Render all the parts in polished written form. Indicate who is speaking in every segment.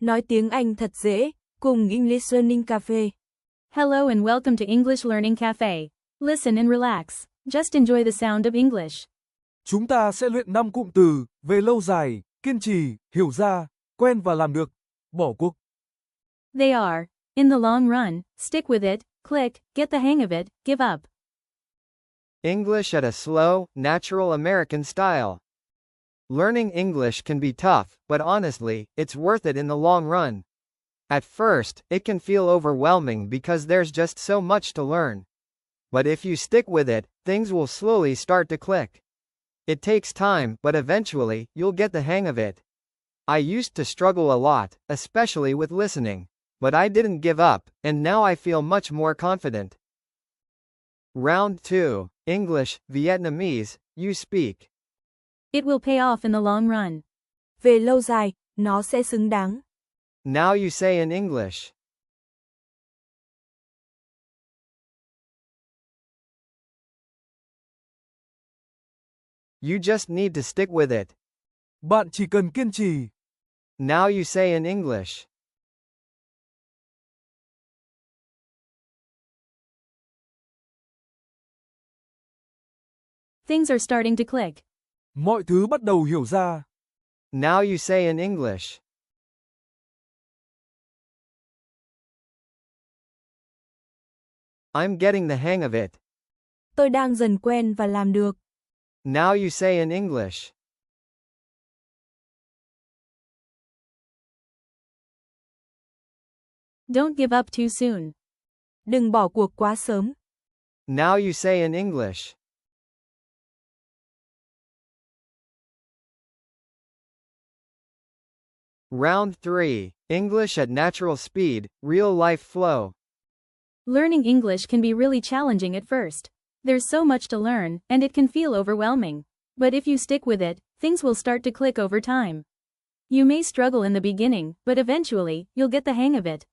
Speaker 1: Nói tiếng Anh thật dễ, cùng English Learning Cafe.
Speaker 2: Hello and welcome to English Learning Cafe. Listen and relax. Just enjoy the sound of English.
Speaker 3: Chúng ta sẽ luyện 5 cụm từ về lâu dài, kiên trì, hiểu ra, quen và làm được, bỏ cuộc.
Speaker 2: They are, in the long run, stick with it, click, get the hang of it, give up.
Speaker 4: English at a slow, natural American style. Learning English can be tough, but honestly, it's worth it in the long run. At first, it can feel overwhelming because there's just so much to learn. But if you stick with it, things will slowly start to click. It takes time, but eventually, you'll get the hang of it. I used to struggle a lot, especially with listening. But I didn't give up, and now I feel much more confident. Round 2. English, Vietnamese, you speak.
Speaker 2: It will pay off in the long run.
Speaker 1: Về lâu dài, nó sẽ xứng đáng.
Speaker 4: Now you say in English. You just need to stick with it.
Speaker 3: Bạn chỉ cần kiên trì.
Speaker 4: Now you say in English.
Speaker 2: Things are starting to click.
Speaker 3: Mọi thứ bắt đầu hiểu ra.
Speaker 4: Now you say in English. I'm getting the hang of it.
Speaker 1: Tôi đang dần quen và làm được.
Speaker 4: Now you say in English.
Speaker 2: Don't give up too soon.
Speaker 1: Đừng bỏ cuộc quá sớm.
Speaker 4: Now you say in English. Round 3. English at natural speed, real life flow.
Speaker 2: Learning English can be really challenging at first. There's so much to learn, and it can feel overwhelming. But if you stick with it, things will start to click over time. You may struggle in the beginning, but eventually, you'll get the hang of it.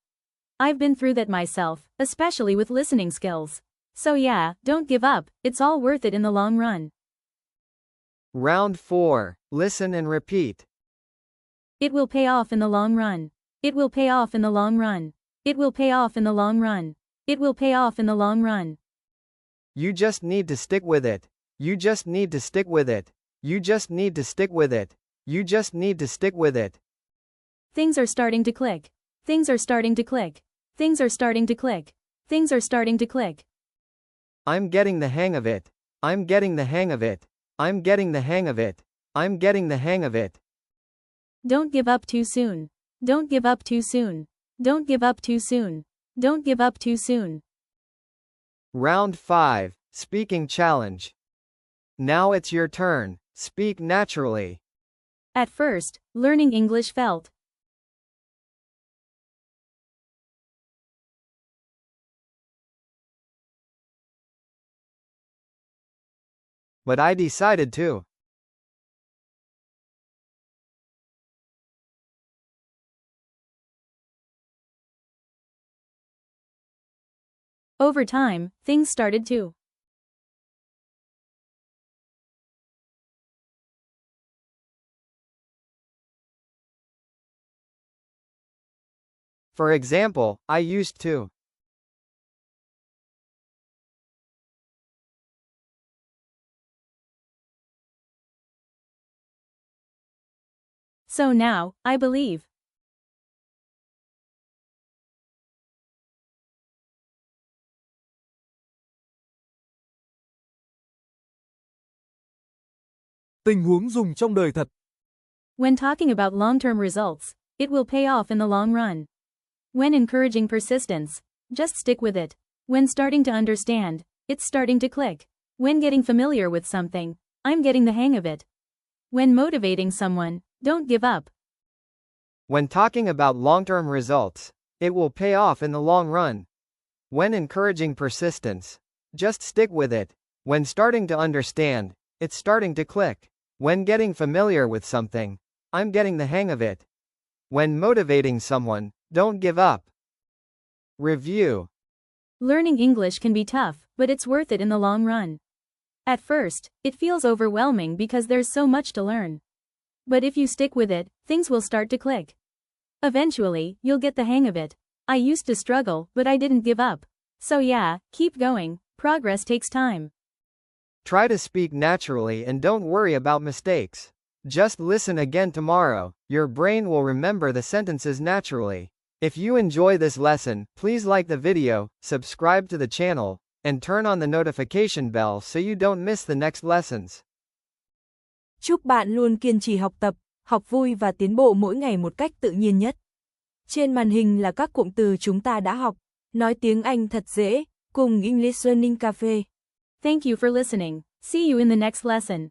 Speaker 2: I've been through that myself, especially with listening skills. So yeah, don't give up, it's all worth it in the long run.
Speaker 4: Round 4. Listen and repeat.
Speaker 2: It will pay off in the long run. It will pay off in the long run. It will pay off in the long run. It will pay off in the long run.
Speaker 4: You just need to stick with it. You just need to stick with it. You just need to stick with it. You just need to stick with it.
Speaker 2: Things are starting to click. Things are starting to click. Things are starting to click. Things are starting to click.
Speaker 4: I'm getting the hang of it. I'm getting the hang of it. I'm getting the hang of it. I'm getting the hang of it.
Speaker 2: Don't give up too soon. Don't give up too soon. Don't give up too soon. Don't give up too soon.
Speaker 4: Round 5. Speaking challenge. Now it's your turn. Speak naturally.
Speaker 2: At first, learning English felt
Speaker 4: But I decided to.
Speaker 2: Over time, things started to.
Speaker 4: For example, I used to.
Speaker 2: So now, I believe.
Speaker 3: Tình huống dùng trong đời thật.
Speaker 2: When talking about long-term results, it will pay off in the long run. When encouraging persistence, just stick with it. When starting to understand, it's starting to click. When getting familiar with something, I'm getting the hang of it. When motivating someone, don't give up.
Speaker 4: When talking about long-term results, it will pay off in the long run. When encouraging persistence, just stick with it. When starting to understand, it's starting to click. When getting familiar with something, I'm getting the hang of it. When motivating someone, don't give up. Review.
Speaker 2: Learning English can be tough, but it's worth it in the long run. At first, it feels overwhelming because there's so much to learn. But if you stick with it, things will start to click. Eventually, you'll get the hang of it. I used to struggle, but I didn't give up. So yeah, keep going. Progress takes time.
Speaker 4: Try to speak naturally and don't worry about mistakes. Just listen again tomorrow. Your brain will remember the sentences naturally. If you enjoy this lesson, please like the video, subscribe to the channel, and turn on the notification bell so you don't miss the next lessons.
Speaker 1: Chúc bạn luôn kiên trì học tập, học vui và tiến bộ mỗi ngày một cách tự nhiên nhất. Trên màn hình là các cụm từ chúng ta đã học. Nói tiếng Anh thật dễ, cùng English Learning Cafe.
Speaker 2: Thank you for listening. See you in the next lesson.